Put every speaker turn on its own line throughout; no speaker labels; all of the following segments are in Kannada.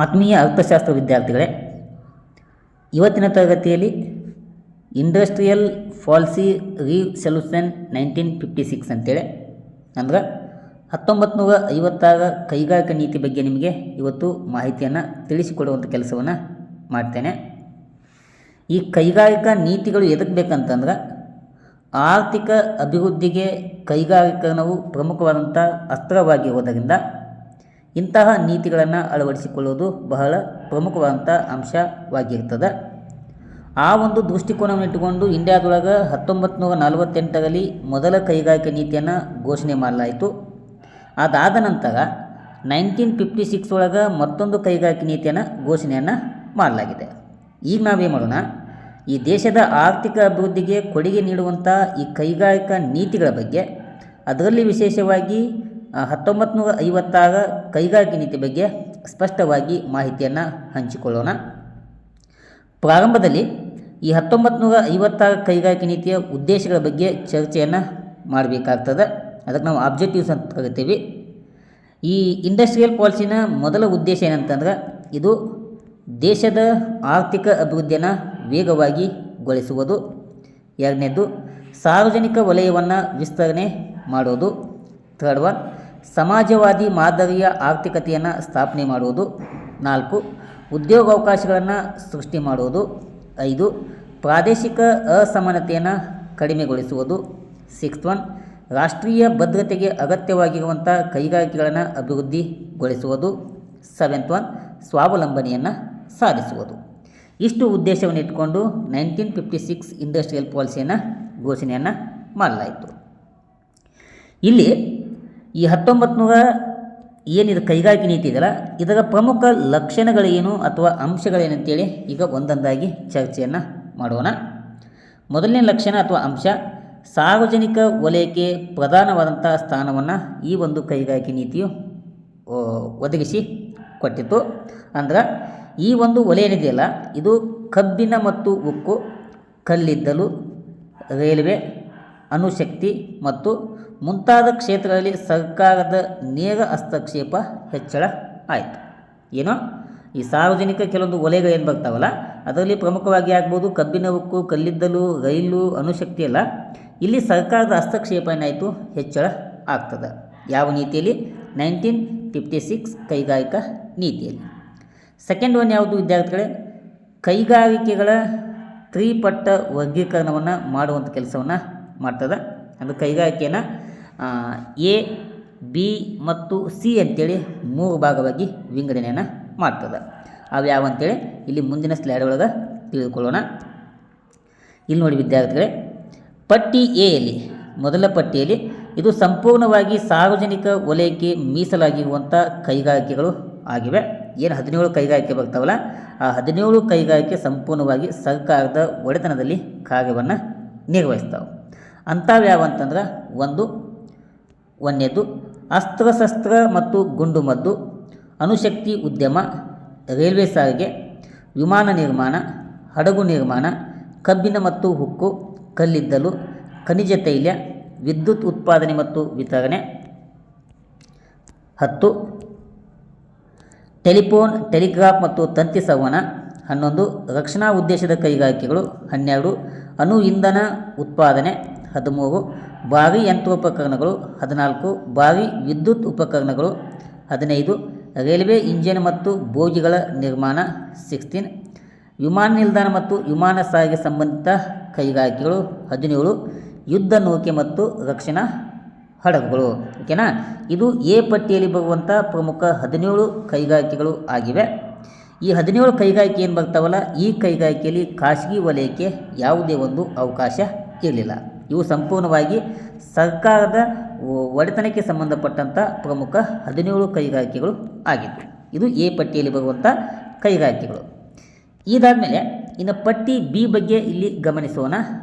ಆತ್ಮೀಯ ಅರ್ಥಶಾಸ್ತ್ರ ವಿದ್ಯಾರ್ಥಿಗಳೇ, ಇವತ್ತಿನ ತರಗತಿಯಲ್ಲಿ ಇಂಡಸ್ಟ್ರಿಯಲ್ ಪಾಲಿಸಿ ರಿಸೊಲ್ಯೂಷನ್ 1956 ಅಂತೇಳಿ ಅಂದ್ರೆ 1956 ಕೈಗಾರಿಕಾ ನೀತಿ ಬಗ್ಗೆ ನಿಮಗೆ ಇವತ್ತು ಮಾಹಿತಿಯನ್ನು ತಿಳಿಸಿಕೊಡುವಂಥ ಕೆಲಸವನ್ನು ಮಾಡ್ತೇನೆ. ಈ ಕೈಗಾರಿಕಾ ನೀತಿಗಳು ಎದಕ್ಕೆ ಬೇಕಂತಂದ್ರೆ ಆರ್ಥಿಕ ಅಭಿವೃದ್ಧಿಗೆ ಕೈಗಾರಿಕರಣವು ಪ್ರಮುಖವಾದಂಥ ಅಸ್ತ್ರವಾಗಿರುವುದರಿಂದ ಇಂತಹ ನೀತಿಗಳನ್ನು ಅಳವಡಿಸಿಕೊಳ್ಳುವುದು ಬಹಳ ಪ್ರಮುಖವಾದಂಥ ಅಂಶವಾಗಿರ್ತದೆ. ಆ ಒಂದು ದೃಷ್ಟಿಕೋನವನ್ನು ಇಟ್ಟುಕೊಂಡು ಇಂಡಿಯಾದೊಳಗೆ 1948ರಲ್ಲಿ ಮೊದಲ ಕೈಗಾರಿಕಾ ನೀತಿಯನ್ನು ಘೋಷಣೆ ಮಾಡಲಾಯಿತು. ಅದಾದ ನಂತರ 1956 ಒಳಗೆ ಮತ್ತೊಂದು ಕೈಗಾರಿಕಾ ನೀತಿಯನ್ನು ಘೋಷಣೆಯನ್ನು ಮಾಡಲಾಗಿದೆ. ಈಗ ನಾವೇನು ಮಾಡೋಣ, ಈ ದೇಶದ ಆರ್ಥಿಕ ಅಭಿವೃದ್ಧಿಗೆ ಕೊಡುಗೆ ನೀಡುವಂಥ ಈ ಕೈಗಾರಿಕಾ ನೀತಿಗಳ ಬಗ್ಗೆ, ಅದರಲ್ಲಿ ವಿಶೇಷವಾಗಿ 1956 ಕೈಗಾರಿಕಾ ನೀತಿ ಬಗ್ಗೆ ಸ್ಪಷ್ಟವಾಗಿ ಮಾಹಿತಿಯನ್ನು ಹಂಚಿಕೊಳ್ಳೋಣ. ಪ್ರಾರಂಭದಲ್ಲಿ ಈ 1956 ಕೈಗಾರಿಕಾ ನೀತಿಯ ಉದ್ದೇಶಗಳ ಬಗ್ಗೆ ಚರ್ಚೆಯನ್ನು ಮಾಡಬೇಕಾಗ್ತದೆ. ಅದಕ್ಕೆ ನಾವು ಆಬ್ಜೆಕ್ಟಿವ್ಸ್ ಅಂತ ಕರಿತೀವಿ. ಈ ಇಂಡಸ್ಟ್ರಿಯಲ್ ಪಾಲಿಸಿನ ಮೊದಲ ಉದ್ದೇಶ ಏನಂತಂದ್ರೆ ಇದು ದೇಶದ ಆರ್ಥಿಕ ಅಭಿವೃದ್ಧಿಯನ್ನು ವೇಗವಾಗಿ ಗೊಳಿಸುವುದು. ಎರಡನೇದು ಸಾರ್ವಜನಿಕ ವಲಯವನ್ನು ವಿಸ್ತರಣೆ ಮಾಡೋದು. ಥರ್ಡ್ ಒನ್ ಸಮಾಜವಾದಿ ಮಾದರಿಯ ಆರ್ಥಿಕತೆಯನ್ನು ಸ್ಥಾಪನೆ ಮಾಡುವುದು. 4 ಉದ್ಯೋಗಾವಕಾಶಗಳನ್ನು ಸೃಷ್ಟಿ ಮಾಡುವುದು. 5 ಪ್ರಾದೇಶಿಕ ಅಸಮಾನತೆಯನ್ನು ಕಡಿಮೆಗೊಳಿಸುವುದು. 6th ಒನ್ ರಾಷ್ಟ್ರೀಯ ಭದ್ರತೆಗೆ ಅಗತ್ಯವಾಗಿರುವಂಥ ಕೈಗಾರಿಕೆಗಳನ್ನು ಅಭಿವೃದ್ಧಿಗೊಳಿಸುವುದು. 7th ಒನ್ ಸ್ವಾವಲಂಬನೆಯನ್ನು ಸಾಧಿಸುವುದು. ಇಷ್ಟು ಉದ್ದೇಶವನ್ನು ಇಟ್ಟುಕೊಂಡು 1956 ಇಂಡಸ್ಟ್ರಿಯಲ್ ಪಾಲಿಸಿಯನ್ನು ಘೋಷಣೆಯನ್ನು ಮಾಡಲಾಯಿತು. ಇಲ್ಲಿ ಈ 1900 ಏನಿದು ಕೈಗಾರಿಕಾ ನೀತಿ ಇದೆಯಲ್ಲ, ಇದರ ಪ್ರಮುಖ ಲಕ್ಷಣಗಳೇನು ಅಥವಾ ಅಂಶಗಳೇನಂತೇಳಿ ಈಗ ಒಂದೊಂದಾಗಿ ಚರ್ಚೆಯನ್ನು ಮಾಡೋಣ. ಮೊದಲನೇ ಲಕ್ಷಣ ಅಥವಾ ಅಂಶ, ಸಾರ್ವಜನಿಕ ವಲಯಕ್ಕೆ ಪ್ರಧಾನವಾದಂಥ ಸ್ಥಾನವನ್ನು ಈ ಒಂದು ಕೈಗಾರಿಕಾ ನೀತಿಯು ಒದಗಿಸಿ ಕೊಟ್ಟಿತು. ಅಂದ್ರೆ ಈ ಒಂದು ವಲಯ ಏನಿದೆಯಲ್ಲ, ಇದು ಕಬ್ಬಿಣ ಮತ್ತು ಉಕ್ಕು, ಕಲ್ಲಿದ್ದಲು, ರೈಲ್ವೆ, ಅಣುಶಕ್ತಿ ಮತ್ತು ಮುಂತಾದ ಕ್ಷೇತ್ರಗಳಲ್ಲಿ ಸರ್ಕಾರದ ನೇರ ಹಸ್ತಕ್ಷೇಪ ಹೆಚ್ಚಳ ಆಯಿತು. ಏನೋ ಈ ಸಾರ್ವಜನಿಕ ಕೆಲವೊಂದು ವಲಯಗಳು ಏನು ಬರ್ತಾವಲ್ಲ, ಅದರಲ್ಲಿ ಪ್ರಮುಖವಾಗಿ ಆಗ್ಬೋದು ಕಬ್ಬಿಣ, ಉಕ್ಕು, ಕಲ್ಲಿದ್ದಲು, ರೈಲು, ಅಣುಶಕ್ತಿ ಎಲ್ಲ. ಇಲ್ಲಿ ಸರ್ಕಾರದ ಹಸ್ತಕ್ಷೇಪ ಏನಾಯಿತು, ಹೆಚ್ಚಳ ಆಗ್ತದೆ. ಯಾವ ನೀತಿಯಲ್ಲಿ? 1956 ಕೈಗಾರಿಕಾ ನೀತಿಯಲ್ಲಿ. ಸೆಕೆಂಡ್ ಒನ್ ಯಾವುದು ವಿದ್ಯಾರ್ಥಿಗಳೇ? ಕೈಗಾರಿಕೆಗಳ ತ್ರಿಪಟ್ಟ ವರ್ಗೀಕರಣವನ್ನು ಮಾಡುವಂಥ ಕೆಲಸವನ್ನು ಮಾಡ್ತದೆ. ಅದು ಕೈಗಾರಿಕೆಯನ್ನು ಎ, ಬಿ ಮತ್ತು ಸಿ ಅಂತೇಳಿ 3 ಭಾಗವಾಗಿ ವಿಂಗಡಣೆಯನ್ನು ಮಾಡ್ತದೆ. ಅವು ಯಾವ ಅಂತೇಳಿ ಇಲ್ಲಿ ಮುಂದಿನ ಸ್ಲೈಡ್ ಒಳಗೆ ತಿಳಿದುಕೊಳ್ಳೋಣ. ಇಲ್ಲಿ ನೋಡಿ ವಿದ್ಯಾರ್ಥಿಗಳೇ, ಪಟ್ಟಿ ಎಯಲ್ಲಿ, ಮೊದಲ ಪಟ್ಟಿಯಲ್ಲಿ ಇದು ಸಂಪೂರ್ಣವಾಗಿ ಸಾರ್ವಜನಿಕ ವಲಯಕ್ಕೆ ಮೀಸಲಾಗಿರುವಂಥ ಕೈಗಾರಿಕೆಗಳು ಆಗಿವೆ. ಏನು 17 ಕೈಗಾರಿಕೆ ಬರ್ತಾವಲ್ಲ, ಆ 17 ಕೈಗಾರಿಕೆ ಸಂಪೂರ್ಣವಾಗಿ ಸರ್ಕಾರದ ಒಡೆತನದಲ್ಲಿ ಕಾರ್ಯವನ್ನು ನಿರ್ವಹಿಸ್ತಾವೆ. ಅಂಥವು ಯಾವ ಅಂತಂದ್ರೆ, ಒಂದನೇದು ಅಸ್ತ್ರಶಸ್ತ್ರ ಮತ್ತು ಗುಂಡುಮದ್ದು, ಅಣುಶಕ್ತಿ ಉದ್ಯಮ, ರೈಲ್ವೆ ಸಾರಿಗೆ, ವಿಮಾನ ನಿರ್ಮಾಣ, ಹಡಗು ನಿರ್ಮಾಣ, ಕಬ್ಬಿಣ ಮತ್ತು ಉಕ್ಕು, ಕಲ್ಲಿದ್ದಲು, ಖನಿಜ ತೈಲ, ವಿದ್ಯುತ್ ಉತ್ಪಾದನೆ ಮತ್ತು ವಿತರಣೆ. 10 ಟೆಲಿಫೋನ್, ಟೆಲಿಗ್ರಾಫ್ ಮತ್ತು ತಂತಿ ಸಂವಹನ. 11 ರಕ್ಷಣಾ ಉದ್ದೇಶದ ಕೈಗಾರಿಕೆಗಳು. 12 ಅಣು ಇಂಧನ ಉತ್ಪಾದನೆ. 13 ಭಾರೀ ಯಂತ್ರೋಪಕರಣಗಳು. 14 ಭಾರೀ ವಿದ್ಯುತ್ ಉಪಕರಣಗಳು. 15 ರೈಲ್ವೆ ಇಂಜಿನ್ ಮತ್ತು ಬೋಗಿಗಳ ನಿರ್ಮಾಣ. 16 ವಿಮಾನ ನಿಲ್ದಾಣ ಮತ್ತು ವಿಮಾನ ಸಾರಿಗೆ ಸಂಬಂಧಿತ ಕೈಗಾರಿಕೆಗಳು. 17 ಯುದ್ಧ ನೌಕೆ ಮತ್ತು ರಕ್ಷಣಾ ಹಡಗುಗಳು. ಓಕೆನಾ? ಇದು ಎ ಪಟ್ಟಿಯಲ್ಲಿ ಬರುವಂಥ ಪ್ರಮುಖ 17 ಕೈಗಾರಿಕೆಗಳು ಆಗಿವೆ. ಈ 17 ಕೈಗಾರಿಕೆ ಏನು ಬರ್ತಾವಲ್ಲ, ಈ ಕೈಗಾರಿಕೆಯಲ್ಲಿ ಖಾಸಗಿ ವಲಯಕ್ಕೆ ಯಾವುದೇ ಒಂದು ಅವಕಾಶ ಇರಲಿಲ್ಲ. ಇವು ಸಂಪೂರ್ಣವಾಗಿ ಸರ್ಕಾರದ ಒಡೆತನಕ್ಕೆ ಸಂಬಂಧಪಟ್ಟಂಥ ಪ್ರಮುಖ 17 ಕೈಗಾರಿಕೆಗಳು ಆಗಿತ್ತು. ಇದು ಎ ಪಟ್ಟಿಯಲ್ಲಿ ಬರುವಂಥ ಕೈಗಾರಿಕೆಗಳು. ಇದಾದಮೇಲೆ ಇನ್ನು ಪಟ್ಟಿ ಬಿ ಬಗ್ಗೆ ಇಲ್ಲಿ ಗಮನಿಸೋಣ.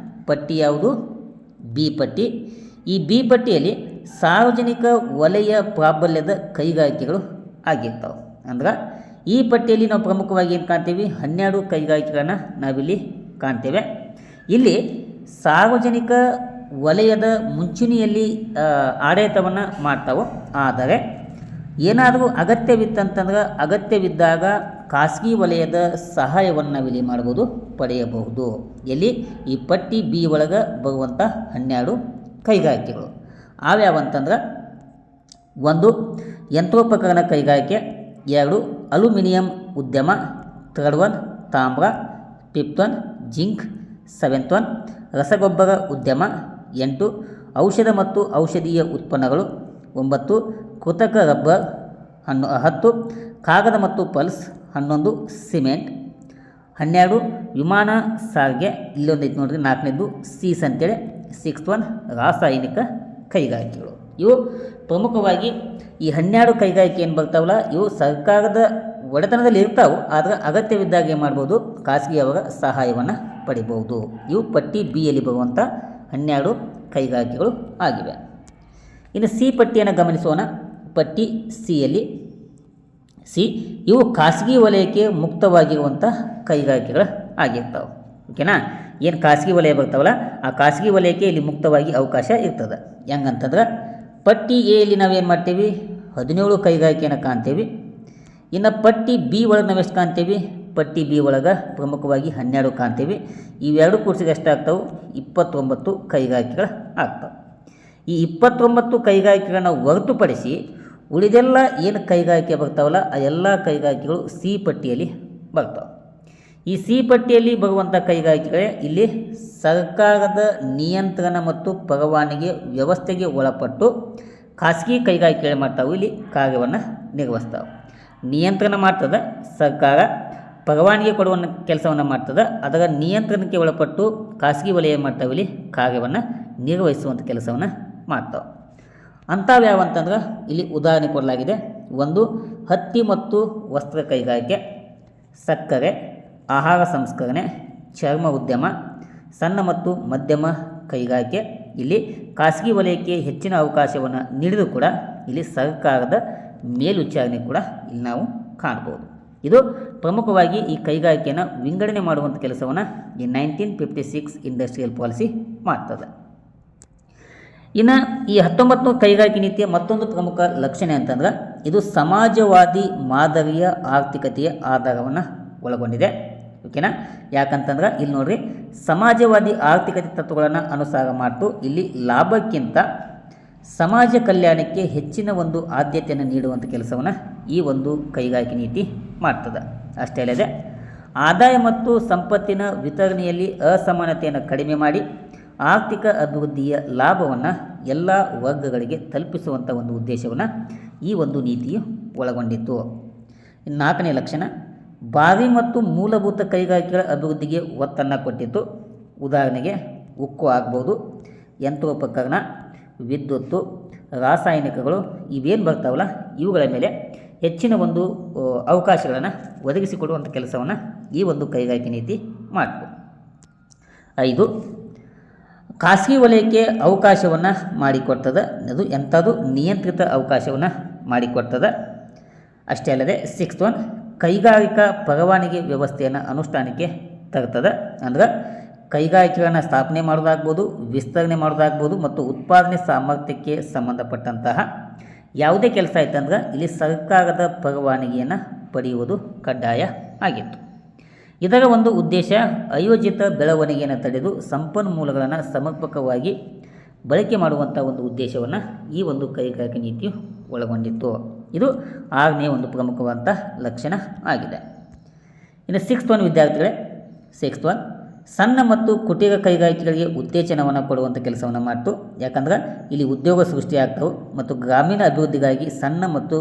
ಪಟ್ಟಿ ಯಾವುದು? ಬಿ ಪಟ್ಟಿ. ಈ ಬಿ ಪಟ್ಟಿಯಲ್ಲಿ ಸಾರ್ವಜನಿಕ ವಲಯ ಪ್ರಾಬಲ್ಯದ ಕೈಗಾರಿಕೆಗಳು ಆಗಿರ್ತಾವೆ. ಅಂದ್ರೆ ಈ ಪಟ್ಟಿಯಲ್ಲಿ ನಾವು ಪ್ರಮುಖವಾಗಿ ಏನು ಕಾಣ್ತೀವಿ? 12 ಕೈಗಾರಿಕೆಗಳನ್ನು ನಾವಿಲ್ಲಿ ಕಾಣ್ತೇವೆ. ಇಲ್ಲಿ ಸಾರ್ವಜನಿಕ ವಲಯದ ಮುಂಚೂಣಿಯಲ್ಲಿ ಆಡಳಿತವನ್ನು ಮಾಡ್ತಾವೆ. ಆದರೆ ಏನಾದರೂ ಅಗತ್ಯವಿತ್ತಂತಂದ್ರೆ ಅಗತ್ಯವಿದ್ದಾಗ ಖಾಸಗಿ ವಲಯದ ಸಹಾಯವನ್ನು ನಾವಿಲ್ಲಿ ಮಾಡ್ಬೋದು, ಪಡೆಯಬಹುದು. ಎಲ್ಲಿ ಈ ಪಟ್ಟಿ ಬಿ ಒಳಗೆ ಬರುವಂಥ 12 ಕೈಗಾರಿಕೆಗಳು ಯಾವ್ಯಾವಂತಂದ್ರೆ 1 ಯಂತ್ರೋಪಕರಣ ಕೈಗಾರಿಕೆ, 2 ಅಲ್ಯೂಮಿನಿಯಂ ಉದ್ಯಮ, 3rd ಒನ್ ತಾಮ್ರ, 5th one zinc, 7th one ರಸಗೊಬ್ಬರ ಉದ್ಯಮ, 8 ಔಷಧ ಮತ್ತು ಔಷಧೀಯ ಉತ್ಪನ್ನಗಳು, 9 ಕೃತಕ ರಬ್ಬರ್, 10 ಕಾಗದ ಮತ್ತು ಪಲ್ಸ್, 11 ಸಿಮೆಂಟ್, 12 ವಿಮಾನ ಸಾರಿಗೆ, ಇಲ್ಲೊಂದು ಐತೆ ನೋಡ್ರಿ 4ನೇದು ಸೀಸ್ ಅಂತೇಳಿ, 6th ಒನ್ ರಾಸಾಯನಿಕ ಕೈಗಾರಿಕೆಗಳು. ಇವು ಪ್ರಮುಖವಾಗಿ ಈ 12 ಕೈಗಾರಿಕೆ ಏನು ಬರ್ತಾವಲ್ಲ ಇವು ಸರ್ಕಾರದ ಒಡೆತನದಲ್ಲಿ ಇರ್ತಾವೆ, ಆದರೆ ಅಗತ್ಯವಿದ್ದಾಗ ಏನು ಮಾಡ್ಬೋದು, ಖಾಸಗಿಯವರ ಸಹಾಯವನ್ನು ಪಡಿಬಹುದು. ಇವು ಪಟ್ಟಿ ಬಿ ಯಲ್ಲಿ ಬರುವಂಥ 12 ಕೈಗಾರಿಕೆಗಳು ಆಗಿವೆ. ಇನ್ನು ಸಿ ಪಟ್ಟಿಯನ್ನು ಗಮನಿಸೋಣ. ಪಟ್ಟಿ ಸಿಯಲ್ಲಿ ಇವು ಖಾಸಗಿ ವಲಯಕ್ಕೆ ಮುಕ್ತವಾಗಿರುವಂಥ ಕೈಗಾರಿಕೆಗಳು ಆಗಿರ್ತಾವೆ. ಓಕೆನಾ, ಏನು ಖಾಸಗಿ ವಲಯ ಬರ್ತಾವಲ್ಲ ಆ ಖಾಸಗಿ ವಲಯಕ್ಕೆ ಇಲ್ಲಿ ಮುಕ್ತವಾಗಿ ಅವಕಾಶ ಇರ್ತದೆ. ಹೆಂಗಂತಂದ್ರೆ ಪಟ್ಟಿ ಎಯಲ್ಲಿ ನಾವೇನು ಮಾಡ್ತೀವಿ 17 ಕೈಗಾರಿಕೆಯನ್ನು ಕಾಣ್ತೀವಿ. ಇನ್ನು ಪಟ್ಟಿ ಬಿ ಒಳಗೆ ನಾವು ಎಷ್ಟು ಕಾಣ್ತೀವಿ, ಪಟ್ಟಿ ಬಿ ಒಳಗೆ ಪ್ರಮುಖವಾಗಿ 12 ಕಾಣ್ತೀವಿ. ಇವೆರಡು ಕೂಡಿಸಿಗೆ ಎಷ್ಟಾಗ್ತಾವೆ, 29 ಕೈಗಾರಿಕೆಗಳು ಆಗ್ತವೆ. ಈ 29 ಕೈಗಾರಿಕೆಗಳನ್ನ ಹೊರತುಪಡಿಸಿ ಉಳಿದೆಲ್ಲ ಏನು ಕೈಗಾರಿಕೆ ಬರ್ತಾವಲ್ಲ ಆ ಎಲ್ಲ ಕೈಗಾರಿಕೆಗಳು ಸಿ ಪಟ್ಟಿಯಲ್ಲಿ ಬರ್ತಾವೆ. ಈ ಸಿ ಪಟ್ಟಿಯಲ್ಲಿ ಬರುವಂಥ ಕೈಗಾರಿಕೆಗಳೇ ಇಲ್ಲಿ ಸರ್ಕಾರದ ನಿಯಂತ್ರಣ ಮತ್ತು ಪರವಾನಗಿ ವ್ಯವಸ್ಥೆಗೆ ಒಳಪಟ್ಟು ಖಾಸಗಿ ಕೈಗಾರಿಕೆಗಳು ಮಾಡ್ತಾವೆ, ಇಲ್ಲಿ ಕಾರ್ಯವನ್ನು ನಿರ್ವಹಿಸ್ತಾವೆ. ನಿಯಂತ್ರಣ ಮಾಡ್ತದೆ ಸರ್ಕಾರ, ಪರವಾನಗಿ ಕೊಡುವ ಕೆಲಸವನ್ನು ಮಾಡ್ತದೆ, ಅದರ ನಿಯಂತ್ರಣಕ್ಕೆ ಒಳಪಟ್ಟು ಖಾಸಗಿ ವಲಯ ಮಾಡ್ತಾವೆ, ಇಲ್ಲಿ ಕಾರ್ಯವನ್ನು ನಿರ್ವಹಿಸುವಂಥ ಕೆಲಸವನ್ನು ಮಾಡ್ತಾವೆ. ಅಂಥವು ಯಾವಂತಂದ್ರೆ ಇಲ್ಲಿ ಉದಾಹರಣೆ ಕೊಡಲಾಗಿದೆ. 1 ಹತ್ತಿ ಮತ್ತು ವಸ್ತ್ರ ಕೈಗಾರಿಕೆ, ಸಕ್ಕರೆ, ಆಹಾರ ಸಂಸ್ಕರಣೆ, ಚರ್ಮ ಉದ್ಯಮ, ಸಣ್ಣ ಮತ್ತು ಮಧ್ಯಮ ಕೈಗಾರಿಕೆ. ಇಲ್ಲಿ ಖಾಸಗಿ ವಲಯಕ್ಕೆ ಹೆಚ್ಚಿನ ಅವಕಾಶವನ್ನು ನೀಡಿದರೂ ಕೂಡ ಇಲ್ಲಿ ಸರ್ಕಾರದ ಮೇಲ್ವಿಚಾರಣೆ ಕೂಡ ಇಲ್ಲಿ ನಾವು ಕಾಣ್ಬೋದು. ಇದು ಪ್ರಮುಖವಾಗಿ ಈ ಕೈಗಾರಿಕೆಯನ್ನು ವಿಂಗಡಣೆ ಮಾಡುವಂಥ ಕೆಲಸವನ್ನು ಈ 1956 ಇಂಡಸ್ಟ್ರಿಯಲ್ ಪಾಲಿಸಿ ಮಾಡ್ತದೆ. ಇನ್ನು ಈ 19 ಕೈಗಾರಿಕೆ ನೀತಿಯ ಮತ್ತೊಂದು ಪ್ರಮುಖ ಲಕ್ಷಣ ಅಂತಂದ್ರೆ ಇದು ಸಮಾಜವಾದಿ ಮಾದರಿಯ ಆರ್ಥಿಕತೆಯ ಆಧಾರವನ್ನು ಒಳಗೊಂಡಿದೆ. ಓಕೆನಾ, ಯಾಕಂತಂದ್ರೆ ಇಲ್ಲಿ ನೋಡ್ರಿ ಸಮಾಜವಾದಿ ಆರ್ಥಿಕತೆ ತತ್ವಗಳನ್ನು ಅನುಸಾರ ಮಾಡ್ತು ಇಲ್ಲಿ ಲಾಭಕ್ಕಿಂತ ಸಮಾಜ ಕಲ್ಯಾಣಕ್ಕೆ ಹೆಚ್ಚಿನ ಒಂದು ಆದ್ಯತೆಯನ್ನು ನೀಡುವಂಥ ಕೆಲಸವನ್ನು ಈ ಒಂದು ಕೈಗಾರಿಕೆ ನೀತಿ ಮಾಡ್ತದೆ. ಅಷ್ಟೇ ಅಲ್ಲದೆ ಆದಾಯ ಮತ್ತು ಸಂಪತ್ತಿನ ವಿತರಣೆಯಲ್ಲಿ ಅಸಮಾನತೆಯನ್ನು ಕಡಿಮೆ ಮಾಡಿ ಆರ್ಥಿಕ ಅಭಿವೃದ್ಧಿಯ ಲಾಭವನ್ನು ಎಲ್ಲ ವರ್ಗಗಳಿಗೆ ತಲುಪಿಸುವಂಥ ಒಂದು ಉದ್ದೇಶವನ್ನು ಈ ಒಂದು ನೀತಿಯು ಒಳಗೊಂಡಿತ್ತು. 4ನೇ ಲಕ್ಷಣ ಭಾರಿ ಮತ್ತು ಮೂಲಭೂತ ಕೈಗಾರಿಕೆಗಳ ಅಭಿವೃದ್ಧಿಗೆ ಒತ್ತನ್ನು ಕೊಟ್ಟಿತ್ತು. ಉದಾಹರಣೆಗೆ ಉಕ್ಕು ಆಗ್ಬೋದು, ಯಂತ್ರೋಪಕರಣ, ವಿದ್ಯುತ್ತು, ರಾಸಾಯನಿಕಗಳು ಇವೇನು ಬರ್ತಾವಲ್ಲ ಇವುಗಳ ಮೇಲೆ ಹೆಚ್ಚಿನ ಒಂದು ಅವಕಾಶಗಳನ್ನು ಒದಗಿಸಿಕೊಡುವಂಥ ಕೆಲಸವನ್ನು ಈ ಒಂದು ಕೈಗಾರಿಕೆ ನೀತಿ ಮಾಡ್ತು. 5 ಖಾಸಗಿ ವಲಯಕ್ಕೆ ಅವಕಾಶವನ್ನು ಮಾಡಿಕೊಡ್ತದೆ. ಅದು ಎಂಥದ್ದು ನಿಯಂತ್ರಿತ ಅವಕಾಶವನ್ನು ಮಾಡಿಕೊಡ್ತದೆ. ಅಷ್ಟೇ ಅಲ್ಲದೆ 6th ಒನ್ ಕೈಗಾರಿಕಾ ಪರವಾನಗಿ ವ್ಯವಸ್ಥೆಯನ್ನು ಅನುಷ್ಠಾನಕ್ಕೆ ತರ್ತದೆ. ಅಂದ್ರೆ ಕೈಗಾರಿಕೆಗಳನ್ನು ಸ್ಥಾಪನೆ ಮಾಡೋದಾಗ್ಬೋದು, ವಿಸ್ತರಣೆ ಮಾಡೋದಾಗ್ಬೋದು ಮತ್ತು ಉತ್ಪಾದನೆ ಸಾಮರ್ಥ್ಯಕ್ಕೆ ಸಂಬಂಧಪಟ್ಟಂತಹ ಯಾವುದೇ ಕೆಲಸ ಆಯ್ತಂದ್ರೆ ಇಲ್ಲಿ ಸರ್ಕಾರದ ಪರವಾನಗಿಯನ್ನು ಪಡೆಯುವುದು ಕಡ್ಡಾಯ ಆಗಿತ್ತು. ಇದರ ಒಂದು ಉದ್ದೇಶ ಅಯೋಜಿತ ಬೆಳವಣಿಗೆಯನ್ನು ತಡೆದು ಸಂಪನ್ಮೂಲಗಳನ್ನು ಸಮರ್ಪಕವಾಗಿ ಬಳಕೆ ಮಾಡುವಂಥ ಒಂದು ಉದ್ದೇಶವನ್ನು ಈ ಒಂದು ಕೈಗಾರಿಕೆ ನೀತಿಯು ಒಳಗೊಂಡಿತ್ತು. ಇದು 6ನೇ ಒಂದು ಪ್ರಮುಖವಾದಂಥ ಲಕ್ಷಣ ಆಗಿದೆ. ಇನ್ನು 6th ಒನ್ ವಿದ್ಯಾರ್ಥಿಗಳೇ, 6th ಒನ್ ಸಣ್ಣ ಮತ್ತು ಕುಟೀರ ಕೈಗಾರಿಕೆಗಳಿಗೆ ಉತ್ತೇಜನವನ್ನು ಕೊಡುವಂಥ ಕೆಲಸವನ್ನು ಮಾಡ್ತು. ಯಾಕಂದ್ರೆ ಇಲ್ಲಿ ಉದ್ಯೋಗ ಸೃಷ್ಟಿಯಾಗ್ತವೆ ಮತ್ತು ಗ್ರಾಮೀಣ ಅಭಿವೃದ್ಧಿಗಾಗಿ ಸಣ್ಣ ಮತ್ತು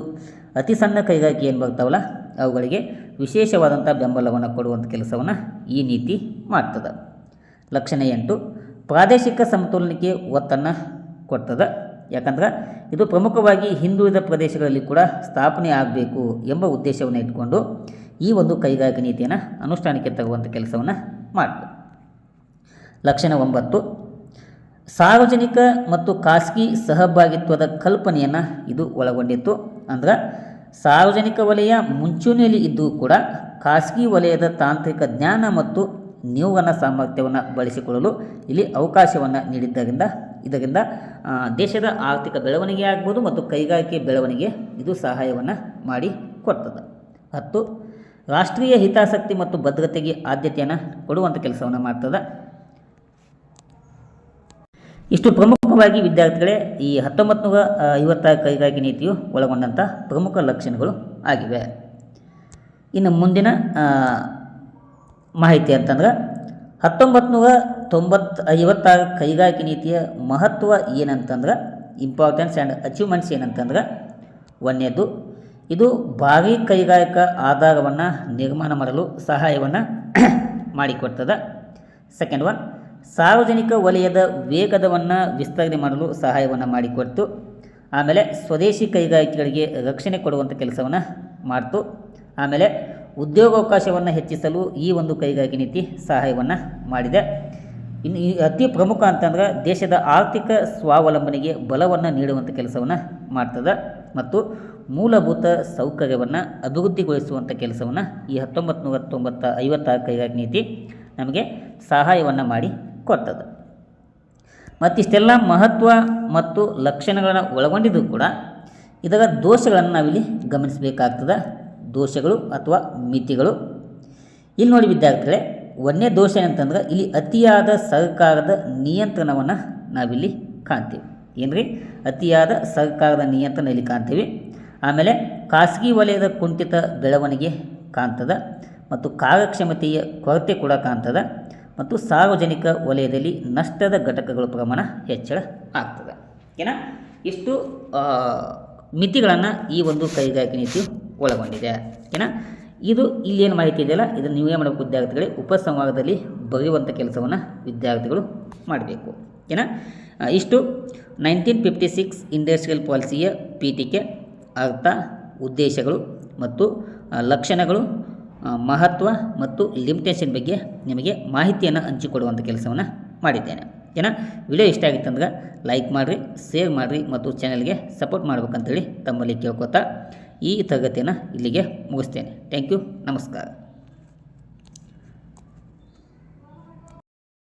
ಅತಿ ಸಣ್ಣ ಕೈಗಾರಿಕೆ ಏನು ಬರ್ತಾವಲ್ಲ ಅವುಗಳಿಗೆ ವಿಶೇಷವಾದಂಥ ಬೆಂಬಲವನ್ನು ಕೊಡುವಂಥ ಕೆಲಸವನ್ನು ಈ ನೀತಿ ಮಾಡ್ತದೆ. ಲಕ್ಷಣ 8 ಪ್ರಾದೇಶಿಕ ಸಮತೋಲನಕ್ಕೆ ಒತ್ತನ್ನು ಕೊಡ್ತದೆ. ಯಾಕಂದ್ರೆ ಇದು ಪ್ರಮುಖವಾಗಿ ಹಿಂದುಳಿದ ಪ್ರದೇಶಗಳಲ್ಲಿ ಕೂಡ ಸ್ಥಾಪನೆ ಆಗಬೇಕು ಎಂಬ ಉದ್ದೇಶವನ್ನು ಇಟ್ಕೊಂಡು ಈ ಒಂದು ಕೈಗಾರಿಕೆ ನೀತಿಯನ್ನು ಅನುಷ್ಠಾನಕ್ಕೆ ತರುವಂಥ ಕೆಲಸವನ್ನು ಮಾಡ್ತದೆ. ಲಕ್ಷಣ 9 ಸಾರ್ವಜನಿಕ ಮತ್ತು ಖಾಸಗಿ ಸಹಭಾಗಿತ್ವದ ಕಲ್ಪನೆಯನ್ನು ಇದು ಒಳಗೊಂಡಿತ್ತು. ಅಂದ್ರೆ ಸಾರ್ವಜನಿಕ ವಲಯ ಮುಂಚೂಣಿಯಲ್ಲಿ ಇದ್ದು ಕೂಡ ಖಾಸಗಿ ವಲಯದ ತಾಂತ್ರಿಕ ಜ್ಞಾನ ಮತ್ತು ನಿಯೋಗನ ಸಾಮರ್ಥ್ಯವನ್ನು ಬಳಸಿಕೊಳ್ಳಲು ಇಲ್ಲಿ ಅವಕಾಶವನ್ನು ನೀಡಿದ್ದರಿಂದ ಇದರಿಂದ ದೇಶದ ಆರ್ಥಿಕ ಬೆಳವಣಿಗೆ ಆಗ್ಬೋದು ಮತ್ತು ಕೈಗಾರಿಕೆ ಬೆಳವಣಿಗೆ ಇದು ಸಹಾಯವನ್ನು ಮಾಡಿ ಕೊಡ್ತದೆ. 10 ರಾಷ್ಟ್ರೀಯ ಹಿತಾಸಕ್ತಿ ಮತ್ತು ಭದ್ರತೆಗೆ ಆದ್ಯತೆಯನ್ನು ಕೊಡುವಂಥ ಕೆಲಸವನ್ನು ಮಾಡ್ತದೆ. ಇಷ್ಟು ಪ್ರಮುಖವಾಗಿ ವಿದ್ಯಾರ್ಥಿಗಳೇ ಈ 1956 ಕೈಗಾರಿಕೆ ನೀತಿಯು ಒಳಗೊಂಡಂಥ ಪ್ರಮುಖ ಲಕ್ಷಣಗಳು ಆಗಿವೆ. ಇನ್ನು ಮುಂದಿನ ಮಾಹಿತಿ ಅಂತಂದ್ರೆ 1956 ಕೈಗಾರಿಕೆ ನೀತಿಯ ಮಹತ್ವ ಏನಂತಂದ್ರೆ ಇಂಪಾರ್ಟೆನ್ಸ್ ಆ್ಯಂಡ್ ಅಚೀವ್ಮೆಂಟ್ಸ್ ಏನಂತಂದ್ರೆ, ಒಂದನೇದು ಇದು ಭಾರೀ ಕೈಗಾರಿಕಾ ಆಧಾರವನ್ನು ನಿರ್ಮಾಣ ಮಾಡಲು ಸಹಾಯವನ್ನು ಮಾಡಿಕೊಡ್ತದೆ. ಸೆಕೆಂಡ್ ಒನ್, ಸಾರ್ವಜನಿಕ ವಲಯದ ವೇಗದವನ್ನು ವಿಸ್ತರಣೆ ಮಾಡಲು ಸಹಾಯವನ್ನು ಮಾಡಿಕೊಡ್ತು. ಆಮೇಲೆ ಸ್ವದೇಶಿ ಕೈಗಾರಿಕೆಗಳಿಗೆ ರಕ್ಷಣೆ ಕೊಡುವಂಥ ಕೆಲಸವನ್ನು ಮಾಡ್ತು. ಆಮೇಲೆ ಉದ್ಯೋಗಾವಕಾಶವನ್ನು ಹೆಚ್ಚಿಸಲು ಈ ಒಂದು ಕೈಗಾರಿಕೆ ನೀತಿ ಸಹಾಯವನ್ನು ಮಾಡಿದೆ. ಇನ್ನು ಅತಿ ಪ್ರಮುಖ ಅಂತಂದ್ರೆ ದೇಶದ ಆರ್ಥಿಕ ಸ್ವಾವಲಂಬನೆಗೆ ಬಲವನ್ನು ನೀಡುವಂಥ ಕೆಲಸವನ್ನು ಮಾಡ್ತದೆ ಮತ್ತು ಮೂಲಭೂತ ಸೌಕರ್ಯವನ್ನು ಅಭಿವೃದ್ಧಿಗೊಳಿಸುವಂಥ ಕೆಲಸವನ್ನು ಈ 1956 ಕೈಗಾರಿಕೆ ನೀತಿ ನಮಗೆ ಸಹಾಯವನ್ನು ಮಾಡಿ ಕೊಡ್ತದೆ. ಮತ್ತಿಷ್ಟೆಲ್ಲ ಮಹತ್ವ ಮತ್ತು ಲಕ್ಷಣಗಳನ್ನು ಒಳಗೊಂಡಿದ್ದು ಕೂಡ ಇದರ ದೋಷಗಳನ್ನು ನಾವಿಲ್ಲಿ ಗಮನಿಸಬೇಕಾಗ್ತದೆ. ದೋಷಗಳು ಅಥವಾ ಮಿತಿಗಳು ಇಲ್ಲಿ ನೋಡಿ ವಿದ್ಯಾರ್ಥಿಗಳೇ, ಒಂದನೇ ದೋಷ ಏನಂತಂದ್ರೆ ಇಲ್ಲಿ ಅತಿಯಾದ ಸರ್ಕಾರದ ನಿಯಂತ್ರಣವನ್ನು ನಾವಿಲ್ಲಿ ಕಾಣ್ತೀವಿ. ಏನ್ರಿ, ಅತಿಯಾದ ಸರ್ಕಾರದ ನಿಯಂತ್ರಣ ಇಲ್ಲಿ ಕಾಣ್ತೀವಿ. ಆಮೇಲೆ ಖಾಸಗಿ ವಲಯದ ಕುಂಠಿತ ಬೆಳವಣಿಗೆ ಕಾಣ್ತದೆ ಮತ್ತು ಕಾರ್ಯಕ್ಷಮತೆಯ ಕೊರತೆ ಕೂಡ ಕಾಣ್ತದೆ ಮತ್ತು ಸಾರ್ವಜನಿಕ ವಲಯದಲ್ಲಿ ನಷ್ಟದ ಘಟಕಗಳ ಪ್ರಮಾಣ ಹೆಚ್ಚಳ ಆಗ್ತದೆ. ಏನ ಇಷ್ಟು ಮಿತಿಗಳನ್ನು ಈ ಒಂದು ಕೈಗಾರಿಕೆ ನೀತಿ ಒಳಗೊಂಡಿದೆ. ಏನ ಇದು ಇಲ್ಲೇನು ಮಾಹಿತಿ ಇದೆಯಲ್ಲ, ಇದನ್ನು ನೀವೇ ಮಾಡಬೇಕು ವಿದ್ಯಾರ್ಥಿಗಳೇ, ಉಪಸಂಹಾರದಲ್ಲಿ ಬರೆಯುವಂಥ ಕೆಲಸವನ್ನು ವಿದ್ಯಾರ್ಥಿಗಳು ಮಾಡಬೇಕು. ಏನ ಇಷ್ಟು 1956 ಇಂಡಸ್ಟ್ರಿಯಲ್ ಪಾಲಿಸಿಯ ಪೀಠಿಕೆ, ಅರ್ಥ, ಉದ್ದೇಶಗಳು ಮತ್ತು ಲಕ್ಷಣಗಳು, ಮಹತ್ವ ಮತ್ತು ಲಿಮಿಟೇಷನ್ ಬಗ್ಗೆ ನಿಮಗೆ ಮಾಹಿತಿಯನ್ನು ಹಂಚಿಕೊಡುವಂಥ ಕೆಲಸವನ್ನು ಮಾಡಿದ್ದೇನೆ. ಏನ ವಿಡಿಯೋ ಇಷ್ಟ ಆಗಿತ್ತಂದ್ರೆ ಲೈಕ್ ಮಾಡಿರಿ, ಶೇರ್ ಮಾಡಿರಿ ಮತ್ತು ಚಾನಲ್ಗೆ ಸಪೋರ್ಟ್ ಮಾಡ್ಬೇಕಂತೇಳಿ ತಮ್ಮಲ್ಲಿ ಕೇಳ್ಕೊತಾ ಈ ತರಗತಿಯನ್ನು ಇಲ್ಲಿಗೆ ಮುಗಿಸ್ತೇನೆ. ಥ್ಯಾಂಕ್ ಯು, ನಮಸ್ಕಾರ.